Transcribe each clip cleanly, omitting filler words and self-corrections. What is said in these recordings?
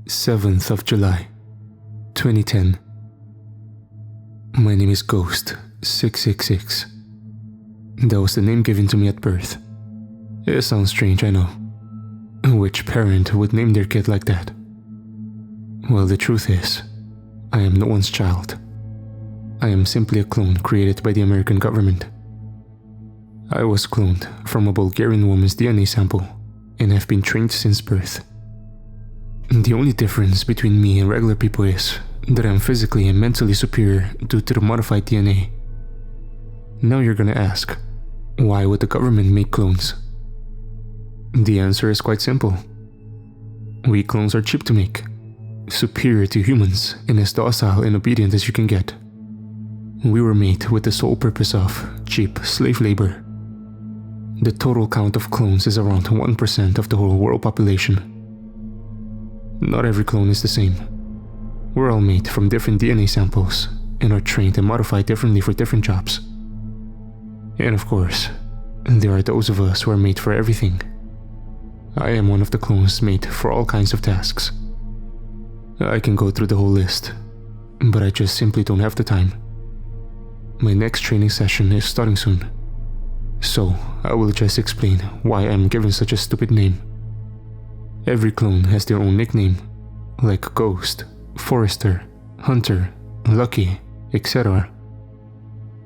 7th of July, 2010. My name is Ghost 666. That was the name given to me at birth. It sounds strange, I know. Which parent would name their kid like that? Well, the truth is, I am no one's child. I am simply a clone created by the American government. I was cloned from a Bulgarian woman's DNA sample and have been trained since birth. The only difference between me and regular people is that I am physically and mentally superior due to the modified DNA. Now you're gonna ask, why would the government make clones? The answer is quite simple. We clones are cheap to make, superior to humans, and as docile and obedient as you can get. We were made with the sole purpose of cheap slave labor. The total count of clones is around 1% of the whole world population. Not every clone is the same. We're all made from different DNA samples and are trained and modified differently for different jobs. And of course, there are those of us who are made for everything. I am one of the clones made for all kinds of tasks. I can go through the whole list, but I just simply don't have the time. My next training session is starting soon, so I will just explain why I'm given such a stupid name. Every clone has their own nickname, like Ghost, Forester, Hunter, Lucky, etc.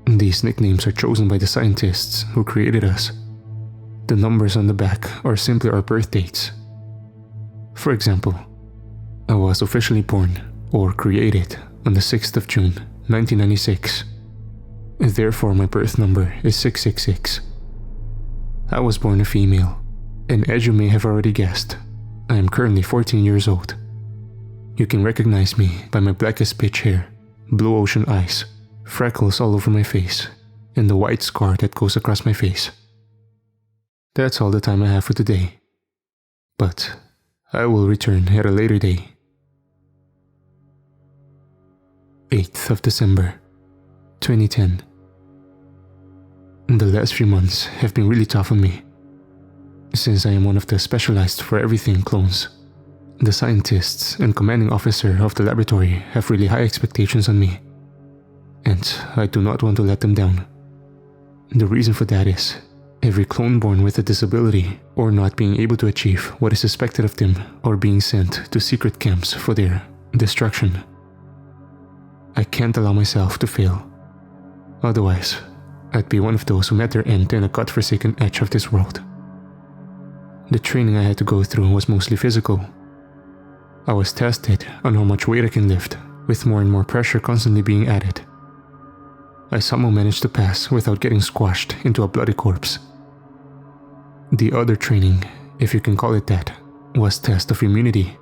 These nicknames are chosen by the scientists who created us. The numbers on the back are simply our birth dates. For example, I was officially born or created on the 6th of June, 1996. Therefore, my birth number is 666. I was born a female, and as you may have already guessed, I am currently 14 years old. You can recognize me by my blackest pitch hair, blue ocean eyes, freckles all over my face, and the white scar that goes across my face. That's all the time I have for today. But I will return at a later day. 8th of December, 2010. The last few months have been really tough on me. Since I am one of the specialized for everything clones, the scientists and commanding officer of the laboratory have really high expectations on me, and I do not want to let them down. The reason for that is, every clone born with a disability or not being able to achieve what is suspected of them are being sent to secret camps for their destruction. I can't allow myself to fail. Otherwise, I'd be one of those who met their end in a godforsaken edge of this world. The training I had to go through was mostly physical. I was tested on how much weight I can lift, with more and more pressure constantly being added. I somehow managed to pass without getting squashed into a bloody corpse. The other training, if you can call it that, was test of immunity.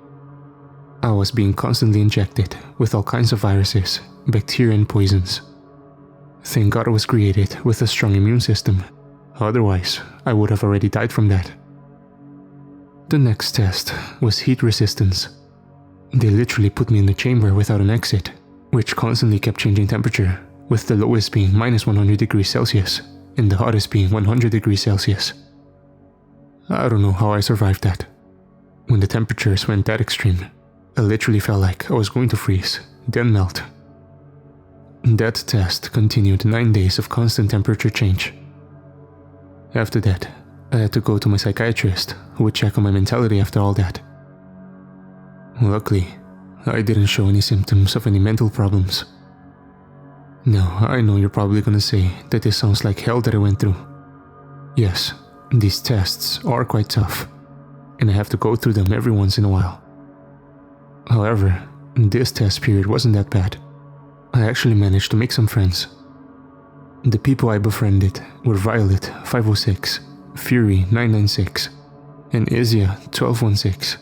I was being constantly injected with all kinds of viruses, bacteria and poisons. Thank God I was created with a strong immune system, otherwise I would have already died from that. The next test was heat resistance. They literally put me in the chamber without an exit, which constantly kept changing temperature, with the lowest being -100 degrees Celsius and the hottest being 100 degrees Celsius. I don't know how I survived that. When the temperatures went that extreme, I literally felt like I was going to freeze, then melt. That test continued 9 days of constant temperature change. After that, I had to go to my psychiatrist, who would check on my mentality after all that. Luckily, I didn't show any symptoms of any mental problems. Now, I know you're probably gonna say that this sounds like hell that I went through. Yes, these tests are quite tough, and I have to go through them every once in a while. However, this test period wasn't that bad. I actually managed to make some friends. The people I befriended were Violet 506, Fury 996, and Izia 1216.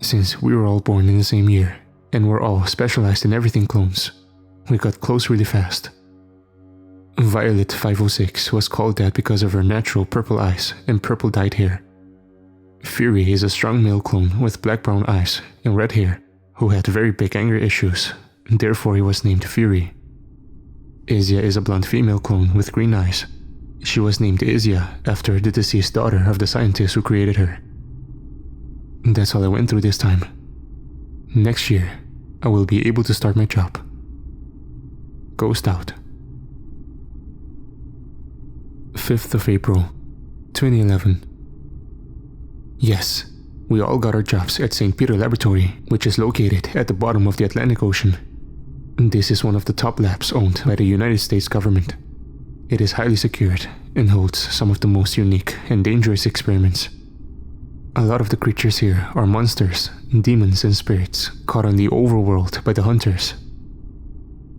Since we were all born in the same year, and were all specialized in everything clones, we got close really fast. Violet 506 was called that because of her natural purple eyes and purple dyed hair. Fury is a strong male clone with black-brown eyes and red hair, who had very big anger issues, therefore he was named Fury. Izia is a blonde female clone with green eyes. She was named Izia after the deceased daughter of the scientist who created her. That's all I went through this time. Next year, I will be able to start my job. Ghost out. 5th of April, 2011. Yes, we all got our jobs at St. Peter Laboratory, which is located at the bottom of the Atlantic Ocean. This is one of the top labs owned by the United States government. It is highly secured and holds some of the most unique and dangerous experiments. A lot of the creatures here are monsters, demons and spirits caught on the overworld by the hunters.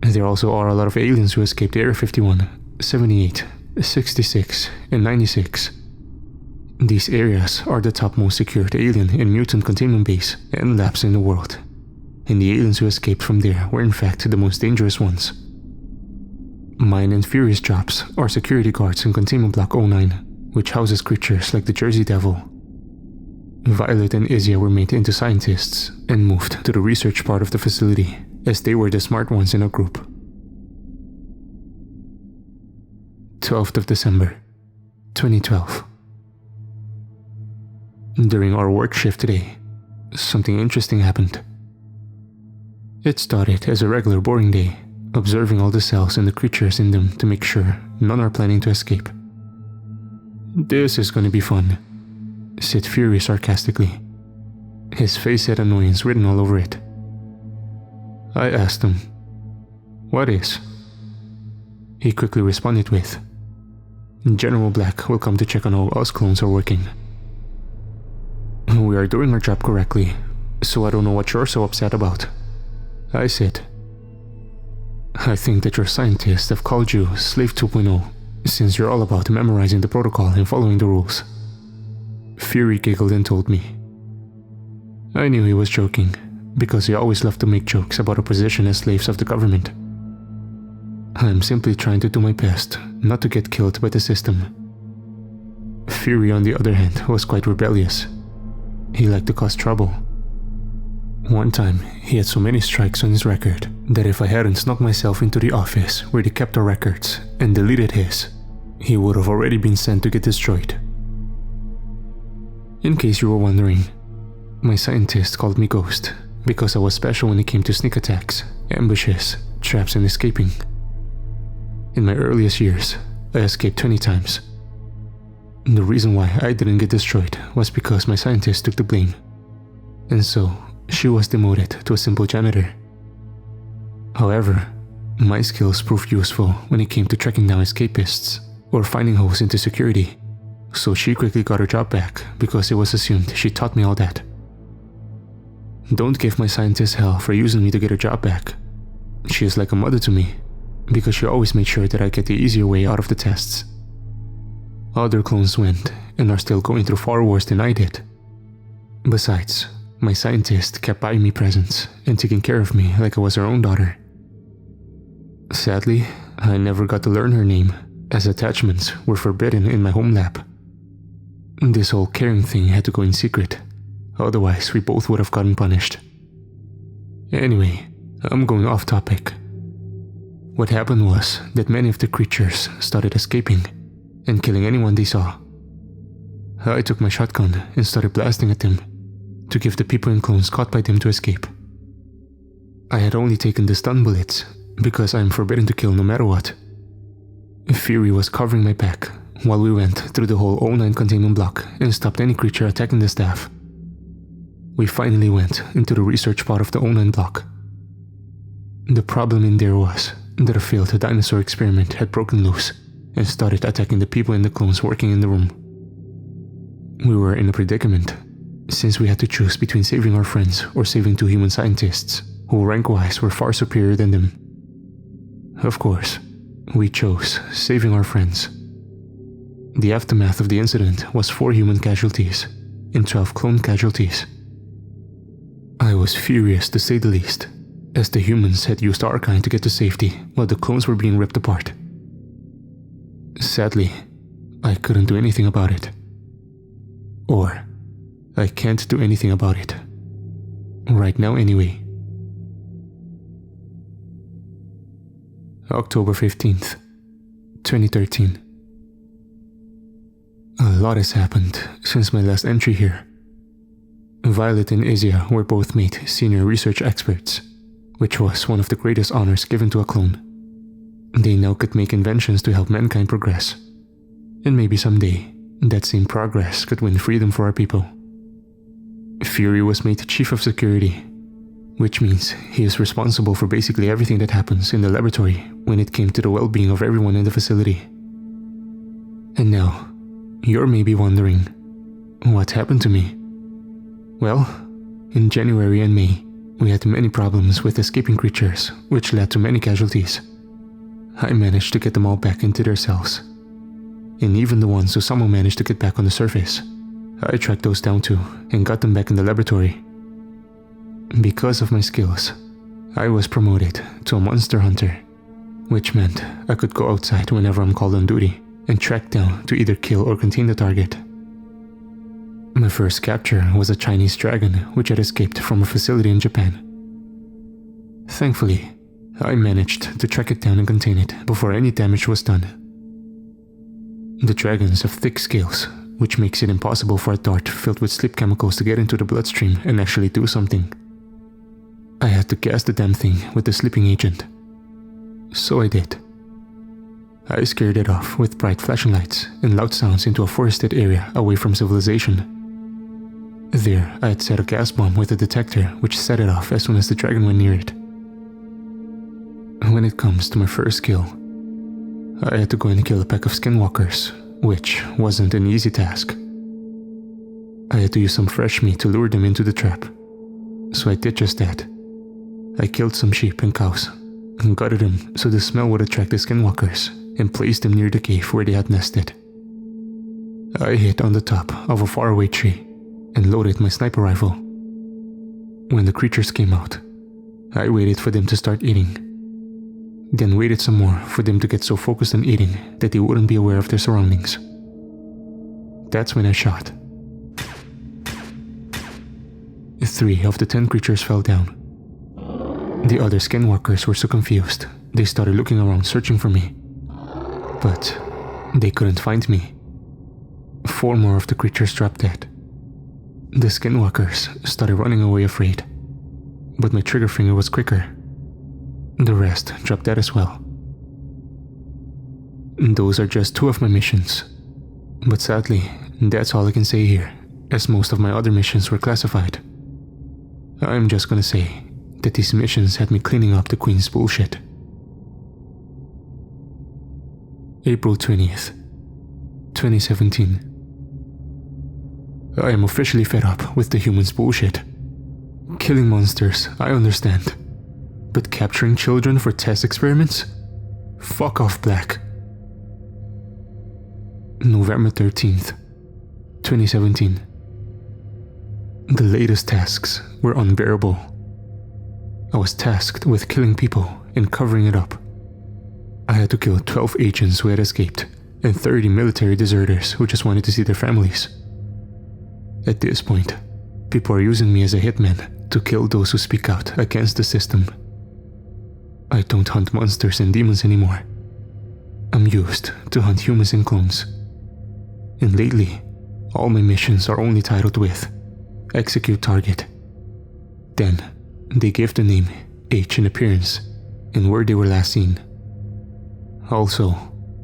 There also are a lot of aliens who escaped Area 51, 78, 66, and 96. These areas are the top most secured alien and mutant containment base and labs in the world. And the aliens who escaped from there were in fact the most dangerous ones. Mine and Fury's jobs are security guards in Containment Block 09, which houses creatures like the Jersey Devil. Violet and Izia were made into scientists and moved to the research part of the facility, as they were the smart ones in our group. 12th of December, 2012. During our work shift today, something interesting happened. It started as a regular boring day, observing all the cells and the creatures in them to make sure none are planning to escape. "This is gonna be fun," said Fury sarcastically. His face had annoyance written all over it. I asked him, "What is?" He quickly responded with, "General Black will come to check on how us clones are working." "We are doing our job correctly, so I don't know what you're so upset about," I said. "I think that your scientists have called you Slave 2.0, since you're all about memorizing the protocol and following the rules." Fury giggled and told me. I knew he was joking, because he always loved to make jokes about our position as slaves of the government. I'm simply trying to do my best not to get killed by the system. Fury, on the other hand, was quite rebellious. He liked to cause trouble. One time, he had so many strikes on his record that if I hadn't snuck myself into the office where they kept our records and deleted his, he would have already been sent to get destroyed. In case you were wondering, my scientist called me Ghost because I was special when it came to sneak attacks, ambushes, traps, and escaping. In my earliest years, I escaped 20 times. The reason why I didn't get destroyed was because my scientist took the blame, and so she was demoted to a simple janitor. However, my skills proved useful when it came to tracking down escapists or finding holes into security, so she quickly got her job back because it was assumed she taught me all that. Don't give my scientist hell for using me to get her job back. She is like a mother to me, because she always made sure that I get the easier way out of the tests. Other clones went and are still going through far worse than I did. Besides, my scientist kept buying me presents and taking care of me like I was her own daughter. Sadly, I never got to learn her name, as attachments were forbidden in my home lab. This whole caring thing had to go in secret, otherwise we both would have gotten punished. Anyway, I'm going off topic. What happened was that many of the creatures started escaping and killing anyone they saw. I took my shotgun and started blasting at them to give the people and clones caught by them to escape. I had only taken the stun bullets because I am forbidden to kill no matter what. Fury was covering my back while we went through the whole 09 containment block and stopped any creature attacking the staff. We finally went into the research part of the 09 block. The problem in there was that a failed dinosaur experiment had broken loose and started attacking the people and the clones working in the room. We were in a predicament, since we had to choose between saving our friends or saving two human scientists, who rank-wise were far superior than them. Of course, we chose saving our friends. The aftermath of the incident was 4 human casualties and 12 clone casualties. I was furious to say the least, as the humans had used our kind to get to safety while the clones were being ripped apart. Sadly, I couldn't do anything about it. Or, I can't do anything about it. Right now anyway. October 15th, 2013. A lot has happened since my last entry here. Violet and Izia were both made senior research experts, which was one of the greatest honors given to a clone. They now could make inventions to help mankind progress. And maybe someday, that same progress could win freedom for our people. Fury was made Chief of Security, which means he is responsible for basically everything that happens in the laboratory when it came to the well-being of everyone in the facility. And now, you're maybe wondering, what happened to me? Well, in January and May, we had many problems with escaping creatures, which led to many casualties. I managed to get them all back into their cells. And even the ones who somehow managed to get back on the surface, I tracked those down too and got them back in the laboratory. Because of my skills, I was promoted to a monster hunter, which meant I could go outside whenever I'm called on duty and track down to either kill or contain the target. My first capture was a Chinese dragon which had escaped from a facility in Japan. Thankfully, I managed to track it down and contain it before any damage was done. The dragons have thick scales, which makes it impossible for a dart filled with sleep chemicals to get into the bloodstream and actually do something. I had to gas the damn thing with the sleeping agent. So I did. I scared it off with bright flashing lights and loud sounds into a forested area away from civilization. There, I had set a gas bomb with a detector which set it off as soon as the dragon went near it. When it comes to my first kill, I had to go and kill a pack of skinwalkers, which wasn't an easy task. I had to use some fresh meat to lure them into the trap, so I did just that. I killed some sheep and cows, and gutted them so the smell would attract the skinwalkers, and placed them near the cave where they had nested. I hid on the top of a faraway tree, and loaded my sniper rifle. When the creatures came out, I waited for them to start eating, then waited some more for them to get so focused on eating that they wouldn't be aware of their surroundings. That's when I shot. 3 of the 10 creatures fell down. The other skinwalkers were so confused, they started looking around searching for me. But they couldn't find me. 4 more of the creatures dropped dead. The skinwalkers started running away afraid, but my trigger finger was quicker. The rest dropped dead as well. Those are just 2 of my missions, but sadly, that's all I can say here, as most of my other missions were classified. I'm just gonna say that these missions had me cleaning up the Queen's bullshit. April 20th, 2017. I am officially fed up with the humans' bullshit. Killing monsters, I understand. But capturing children for test experiments? Fuck off, Black. November 13th, 2017. The latest tasks were unbearable. I was tasked with killing people and covering it up. I had to kill 12 agents who had escaped and 30 military deserters who just wanted to see their families. At this point, people are using me as a hitman to kill those who speak out against the system. I don't hunt monsters and demons anymore. I'm used to hunt humans and clones. And lately, all my missions are only titled with Execute Target. Then, they give the name, age and appearance, and where they were last seen. Also,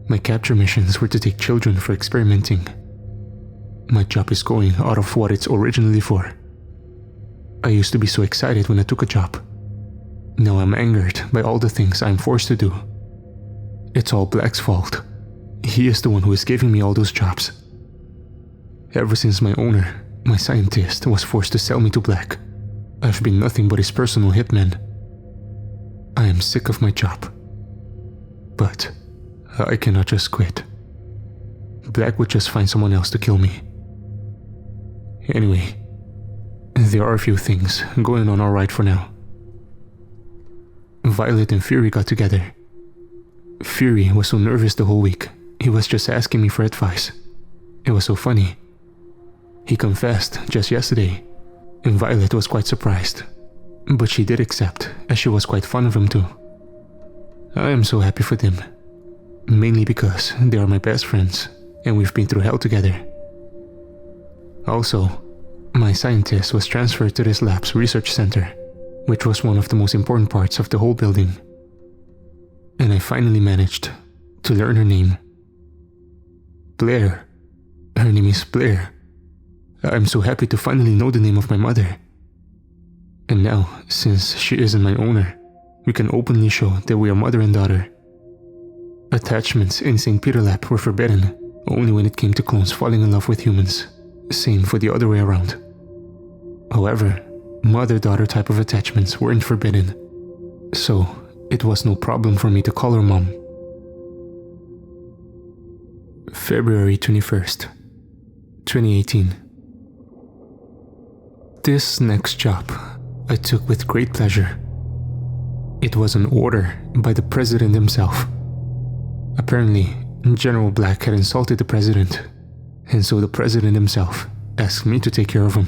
my capture missions were to take children for experimenting. My job is going out of what it's originally for. I used to be so excited when I took a job. Now I'm angered by all the things I'm forced to do. It's all Black's fault. He is the one who is giving me all those jobs. Ever since my owner, my scientist, was forced to sell me to Black, I've been nothing but his personal hitman. I am sick of my job. But I cannot just quit. Black would just find someone else to kill me. Anyway, there are a few things going on alright for now. Violet and Fury got together. Fury was so nervous the whole week, he was just asking me for advice. It was so funny. He confessed just yesterday, and Violet was quite surprised, but she did accept, as she was quite fond of him too. I am so happy for them, mainly because they are my best friends, and we've been through hell together. Also, My scientist was transferred to this lab's research center, which was one of the most important parts of the whole building. And I finally managed to learn her name. Blair. Her name is Blair. I'm so happy to finally know the name of my mother. And now, since she isn't my owner, we can openly show that we are mother and daughter. Attachments in St. Peter Lab were forbidden only when it came to clones falling in love with humans. Same for the other way around. However, mother-daughter type of attachments weren't forbidden, so it was no problem for me to call her mom. February 21st, 2018. This next job I took with great pleasure. It was an order by the president himself. Apparently, General Black had insulted the president, and so the president himself asked me to take care of him.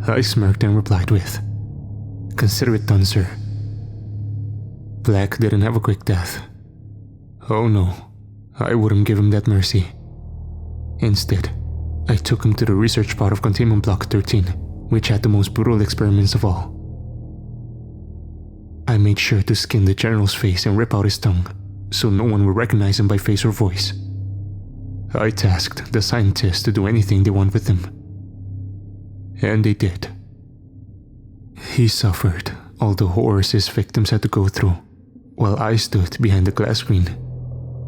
I smirked and replied with, "Consider it done, sir." Black didn't have a quick death. Oh no, I wouldn't give him that mercy. Instead, I took him to the research part of Containment Block 13, which had the most brutal experiments of all. I made sure to skin the general's face and rip out his tongue, so no one would recognize him by face or voice. I tasked the scientists to do anything they want with him. And they did. He suffered all the horrors his victims had to go through, while I stood behind the glass screen,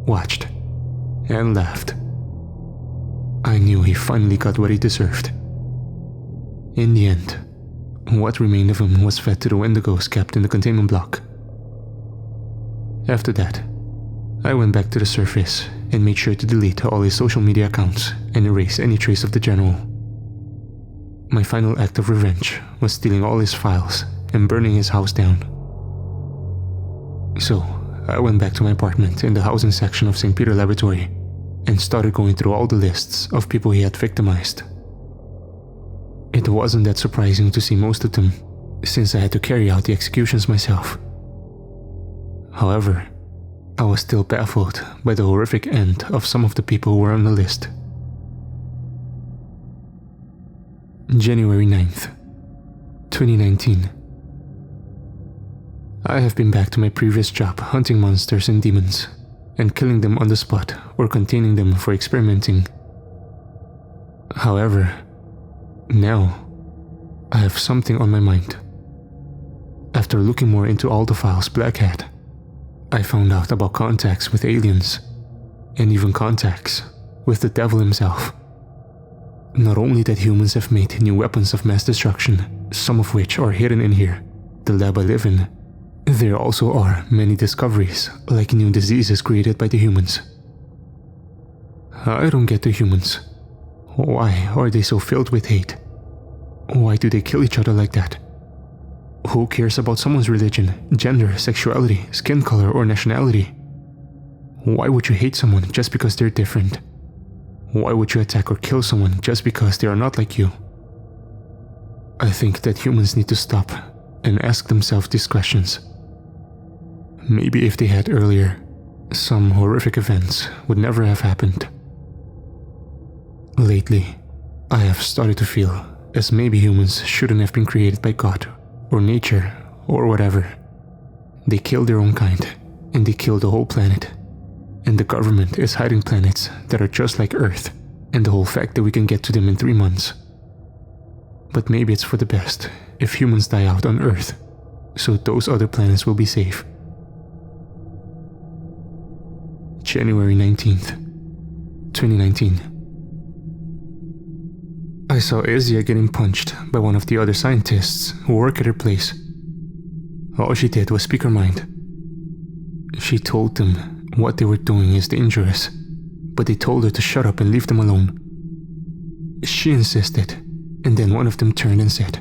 watched, and laughed. I knew he finally got what he deserved. In the end, what remained of him was fed to the Wendigos kept in the containment block. After that, I went back to the surface and made sure to delete all his social media accounts and erase any trace of the general. My final act of revenge was stealing all his files and burning his house down. So, I went back to my apartment in the housing section of St. Peter Laboratory and started going through all the lists of people he had victimized. It wasn't that surprising to see most of them, since I had to carry out the executions myself. However, I was still baffled by the horrific end of some of the people who were on the list. January 9th, 2019. I have been back to my previous job hunting monsters and demons, and killing them on the spot or containing them for experimenting. However, now I have something on my mind. After looking more into all the files Black had, I found out about contacts with aliens, and even contacts with the devil himself. Not only that humans have made new weapons of mass destruction, some of which are hidden in here, the lab I live in, there also are many discoveries, like new diseases created by the humans. I don't get the humans. Why are they so filled with hate? Why do they kill each other like that? Who cares about someone's religion, gender, sexuality, skin color, or nationality? Why would you hate someone just because they're different? Why would you attack or kill someone just because they are not like you? I think that humans need to stop and ask themselves these questions. Maybe if they had earlier, some horrific events would never have happened. Lately, I have started to feel as maybe humans shouldn't have been created by God, or nature, or whatever. They killed their own kind, and they killed the whole planet. And the government is hiding planets that are just like Earth, and the whole fact that we can get to them in 3 months. But maybe it's for the best if humans die out on Earth, so those other planets will be safe. January 19th, 2019. I saw Izzy getting punched by one of the other scientists who work at her place. All she did was speak her mind. She told them what they were doing is dangerous, but they told her to shut up and leave them alone. She insisted, and then one of them turned and said,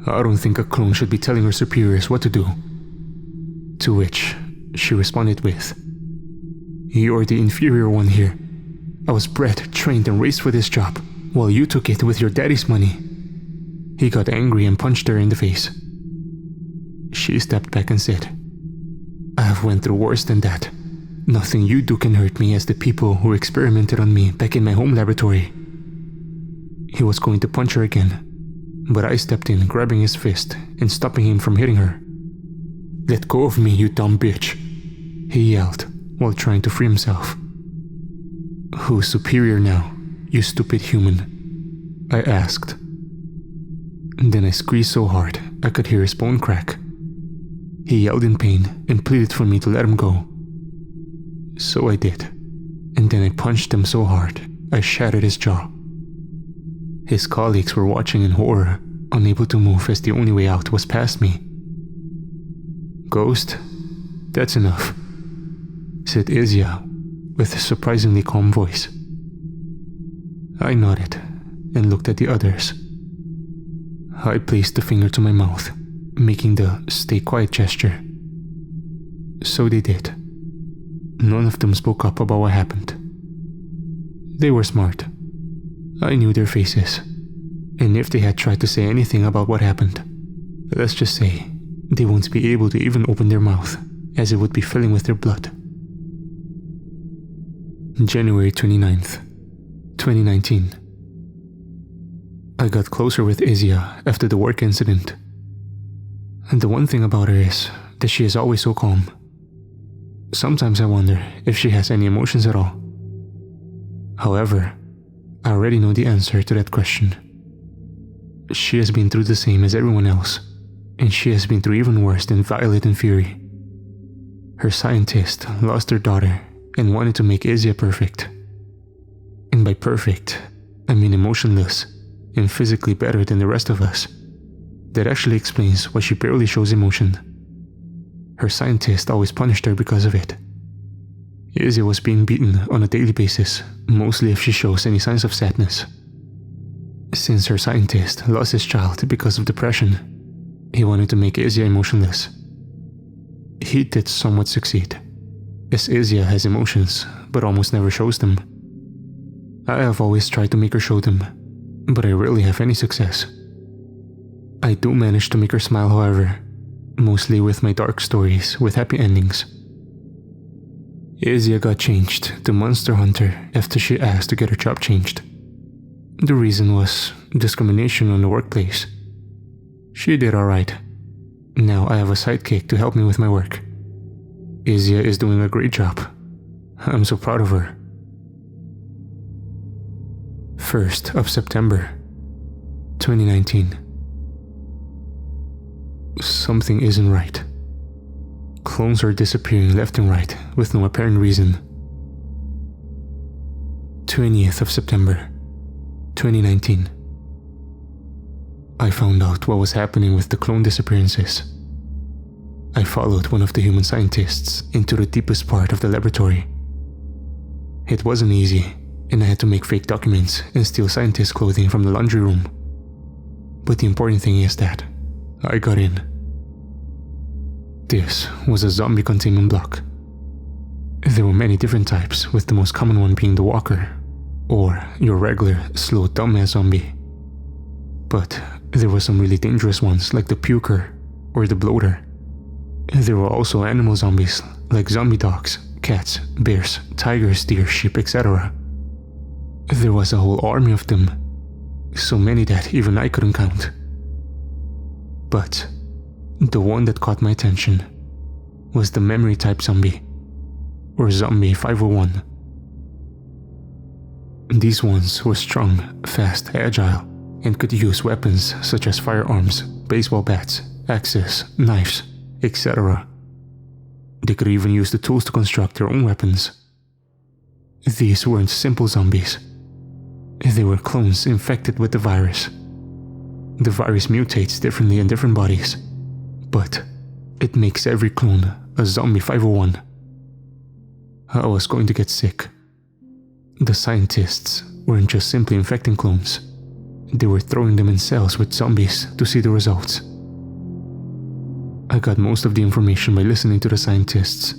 "I don't think a clone should be telling her superiors what to do." To which she responded with, "You're the inferior one here. I was bred, trained, and raised for this job, while you took it with your daddy's money." He got angry and punched her in the face. She stepped back and said, "I have went through worse than that. Nothing you do can hurt me as the people who experimented on me back in my home laboratory." He was going to punch her again, but I stepped in, grabbing his fist and stopping him from hitting her. "Let go of me, you dumb bitch," he yelled while trying to free himself. "Who's superior now, you stupid human?" I asked. Then I squeezed so hard I could hear his bone crack. He yelled in pain and pleaded for me to let him go. So I did, and then I punched him so hard I shattered his jaw. His colleagues were watching in horror, unable to move as the only way out was past me. "Ghost, that's enough," said Izia with a surprisingly calm voice. I nodded and looked at the others. I placed the finger to my mouth, making the "stay quiet" gesture. So they did. None of them spoke up about what happened. They were smart. I knew their faces, and if they had tried to say anything about what happened, let's just say they won't be able to even open their mouth, as it would be filling with their blood. January 29th, 2019. I got closer with Izia after the work incident. And the one thing about her is that she is always so calm. Sometimes I wonder if she has any emotions at all. However, I already know the answer to that question. She has been through the same as everyone else, and she has been through even worse than Violet and Fury. Her scientist lost her daughter and wanted to make Izia perfect. And by perfect, I mean emotionless and physically better than the rest of us. That actually explains why she barely shows emotion. Her scientist always punished her because of it. Izzy was being beaten on a daily basis, mostly if she shows any signs of sadness. Since her scientist lost his child because of depression, he wanted to make Izzy emotionless. He did somewhat succeed, as Izzy has emotions but almost never shows them. I have always tried to make her show them, but I rarely have any success. I do manage to make her smile, however, mostly with my dark stories with happy endings. Izzy got changed to Monster Hunter after she asked to get her job changed. The reason was discrimination in the workplace. She did alright. Now I have a sidekick to help me with my work. Izzy is doing a great job. I'm so proud of her. 1st of September, 2019. Something isn't right. Clones are disappearing left and right with no apparent reason. 20th of September, 2019. I found out what was happening with the clone disappearances. I followed one of the human scientists into the deepest part of the laboratory. It wasn't easy, and I had to make fake documents and steal scientist clothing from the laundry room. But the important thing is that I got in. This was a zombie containment block. There were many different types, with the most common one being the walker, or your regular, slow, dumbass zombie. But there were some really dangerous ones like the puker or the bloater. There were also animal zombies like zombie dogs, cats, bears, tigers, deer, sheep, etc. There was a whole army of them, so many that even I couldn't count. But the one that caught my attention was the memory type zombie, or zombie 501. These ones were strong, fast, agile, and could use weapons such as firearms, baseball bats, axes, knives, etc. They could even use the tools to construct their own weapons. These weren't simple zombies. They were clones infected with the virus. The virus mutates differently in different bodies, but it makes every clone a zombie 501. I was going to get sick. The scientists weren't just simply infecting clones. They were throwing them in cells with zombies to see the results. I got most of the information by listening to the scientists,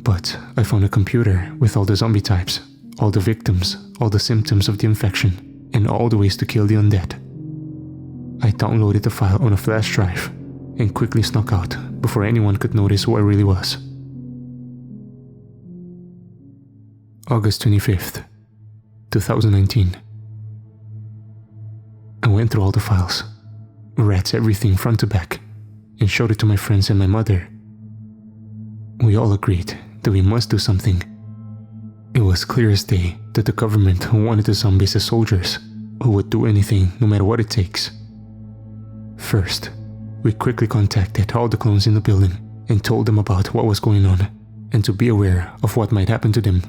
but I found a computer with all the zombie types, all the victims, all the symptoms of the infection, and all the ways to kill the undead. I downloaded the file on a flash drive and quickly snuck out before anyone could notice who I really was. August 25th, 2019. went through all the files, read everything front to back, and showed it to my friends and my mother. We all agreed that we must do something. It was clear as day that the government wanted the zombies as soldiers who would do anything no matter what it takes. First, we quickly contacted all the clones in the building and told them about what was going on and to be aware of what might happen to them.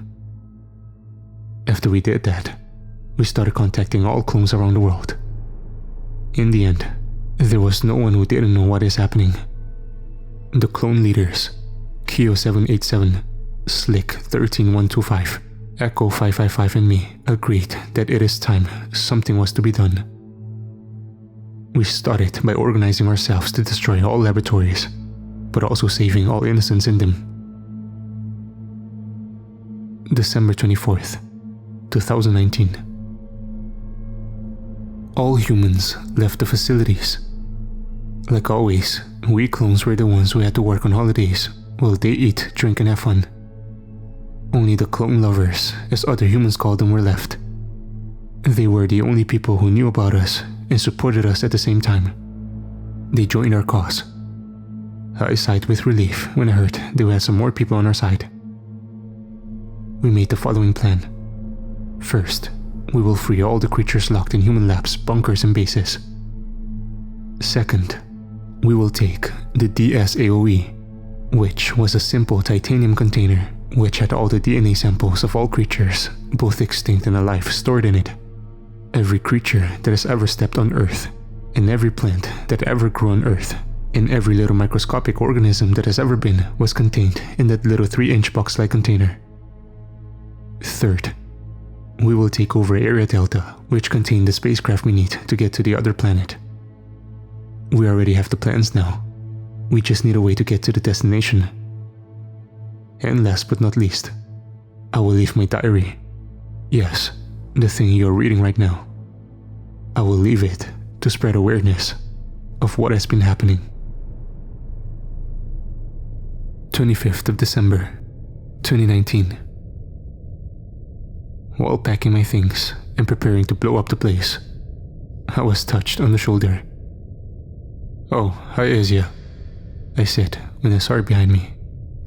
After we did that, we started contacting all clones around the world. In the end, there was no one who didn't know what is happening. The clone leaders, CO.787, Slick 13125, Echo 555 and me agreed that it is time something was to be done. We started by organizing ourselves to destroy all laboratories, but also saving all innocents in them. December 24th, 2019. All humans left the facilities. Like always, we clones were the ones who had to work on holidays while they eat, drink and have fun. Only the clone lovers, as other humans called them, were left. They were the only people who knew about us and supported us at the same time. They joined our cause. I sighed with relief when I heard that we had some more people on our side. We made the following plan. First, we will free all the creatures locked in human labs, bunkers and bases. Second, we will take the DSAOE, which was a simple titanium container which had all the DNA samples of all creatures, both extinct and alive, stored in it. Every creature that has ever stepped on Earth, and every plant that ever grew on Earth, and every little microscopic organism that has ever been was contained in that little 3-inch box-like container. Third, we will take over Area Delta, which contained the spacecraft we need to get to the other planet. We already have the plans now. We just need a way to get to the destination. And last but not least, I will leave my diary. Yes, the thing you're reading right now. I will leave it to spread awareness of what has been happening. 25th of December, 2019. While packing my things and preparing to blow up the place, I was touched on the shoulder. "Oh, hi Asia," I said when I saw her behind me,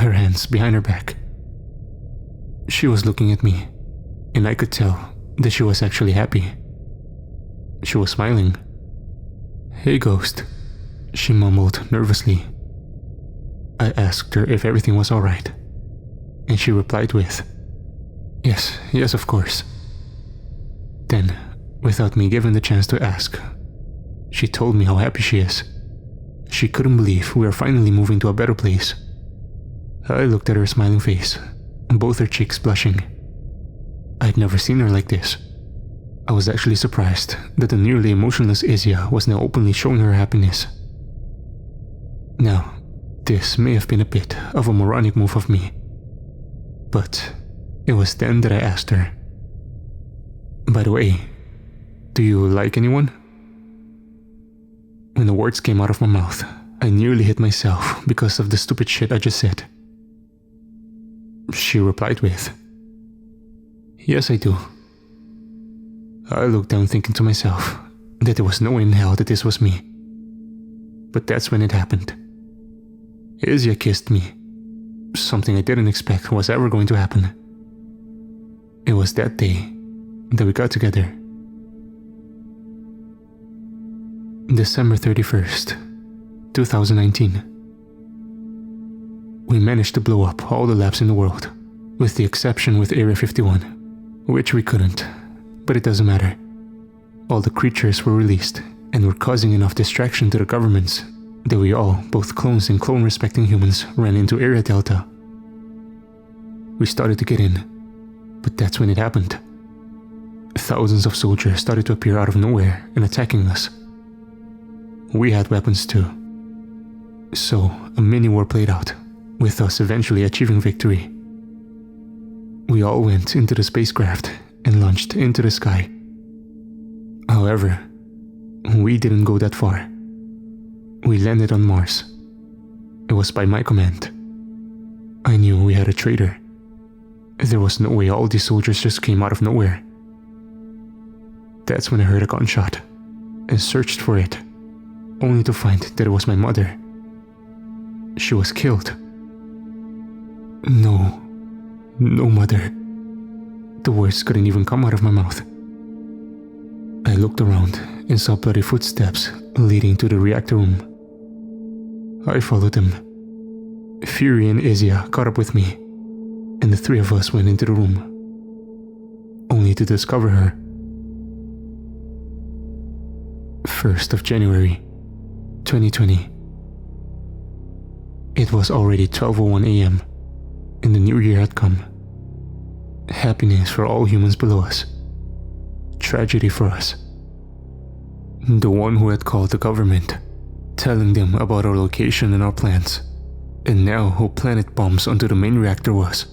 her hands behind her back. She was looking at me, and I could tell that she was actually happy. She was smiling. "Hey Ghost," she mumbled nervously. I asked her if everything was alright, and she replied with, Yes, of course." Then, without me giving the chance to ask, she told me how happy she is. She couldn't believe we are finally moving to a better place. I looked at her smiling face, both her cheeks blushing. I'd never seen her like this. I was actually surprised that the nearly emotionless Asia was now openly showing her happiness. Now, this may have been a bit of a moronic move of me, but it was then that I asked her, "By the way, do you like anyone?" When the words came out of my mouth, I nearly hit myself because of the stupid shit I just said. She replied with, "Yes, I do." I looked down thinking to myself that there was no way in hell that this was me. But that's when it happened. Asia kissed me, something I didn't expect was ever going to happen. It was that day that we got together. December 31st, 2019. We managed to blow up all the labs in the world, with the exception with Area 51, which we couldn't, but it doesn't matter. All the creatures were released and were causing enough distraction to the governments that we all, both clones and clone-respecting humans, ran into Area Delta. We started to get in, but that's when it happened. Thousands of soldiers started to appear out of nowhere and attacking us. We had weapons too. So, a mini-war played out, with us eventually achieving victory. We all went into the spacecraft and launched into the sky. However, we didn't go that far. We landed on Mars. It was by my command. I knew we had a traitor. There was no way all these soldiers just came out of nowhere. That's when I heard a gunshot. and searched for it, only to find that it was my mother. She was killed. No, mother. The words couldn't even come out of my mouth. I looked around and saw bloody footsteps leading to the reactor room. I followed them. Fury and Izia caught up with me, and the three of us went into the room, only to discover her. 1st of January, 2020. It was already 12:01 a.m. and the new year had come. Happiness for all humans below us. Tragedy for us. The one who had called the government, telling them about our location and our plans, and now who planet bombs onto the main reactor was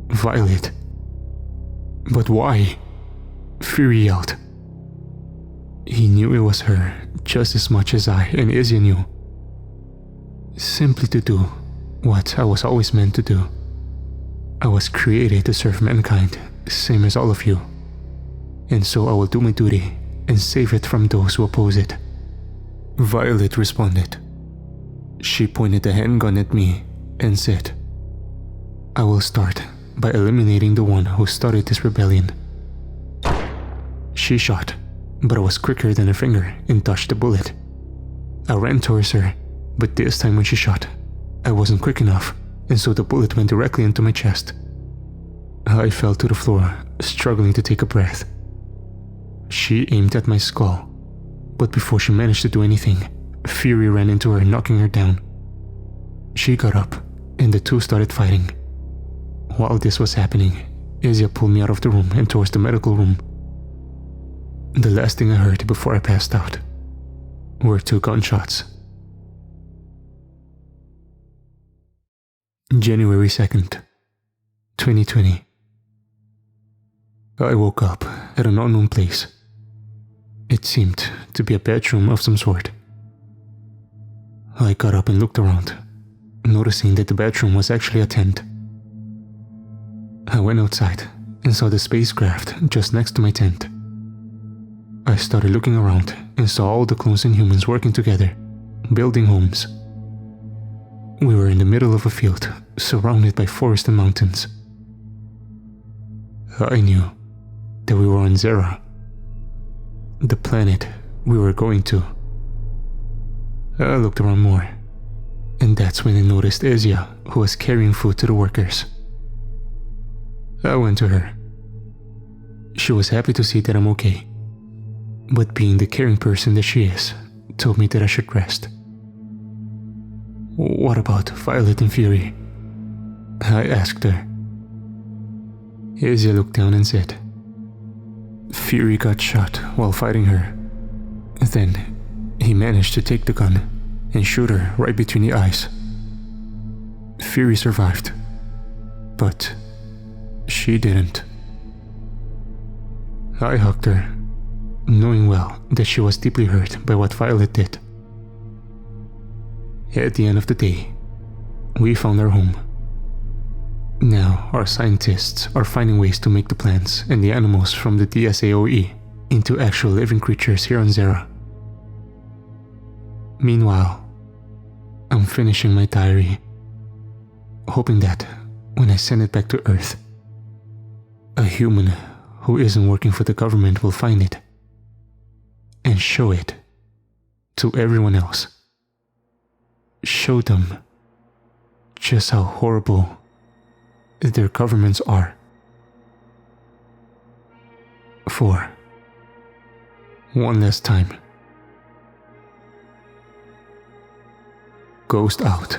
Violet. But why? Fury yelled. He knew it was her just as much as I and Izzy knew. Simply to do what I was always meant to do. I was created to serve mankind, same as all of you. And so I will do my duty and save it from those who oppose it. Violet responded. She pointed the handgun at me and said, I will start by eliminating the one who started this rebellion. She shot, but I was quicker than her finger and dodged the bullet. I ran towards her, but this time when she shot, I wasn't quick enough, and so the bullet went directly into my chest. I fell to the floor, struggling to take a breath. She aimed at my skull, but before she managed to do anything, Fury ran into her, knocking her down. She got up, and the two started fighting. While this was happening, Izia pulled me out of the room and towards the medical room. The last thing I heard before I passed out were 2 gunshots. January 2nd, 2020. I woke up at an unknown place. It seemed to be a bedroom of some sort. I got up and looked around, noticing that the bedroom was actually a tent. I went outside and saw the spacecraft just next to my tent. I started looking around and saw all the clones and humans working together, building homes. We were in the middle of a field, surrounded by forest and mountains. I knew that we were on Zera, the planet we were going to. I looked around more, and that's when I noticed Izia, who was carrying food to the workers. I went to her. She was happy to see that I'm okay, but being the caring person that she is, told me that I should rest. What about Violet and Fury? I asked her. Izia looked down and said, Fury got shot while fighting her. Then he managed to take the gun and shoot her right between the eyes. Fury survived, but she didn't. I hugged her, knowing well that she was deeply hurt by what Violet did. At the end of the day, we found our home. Now our scientists are finding ways to make the plants and the animals from the DSAOE into actual living creatures here on Zera. Meanwhile, I'm finishing my diary, hoping that when I send it back to Earth, a human who isn't working for the government will find it and show it to everyone else. Show them just how horrible their governments are. For one last time, Ghost out.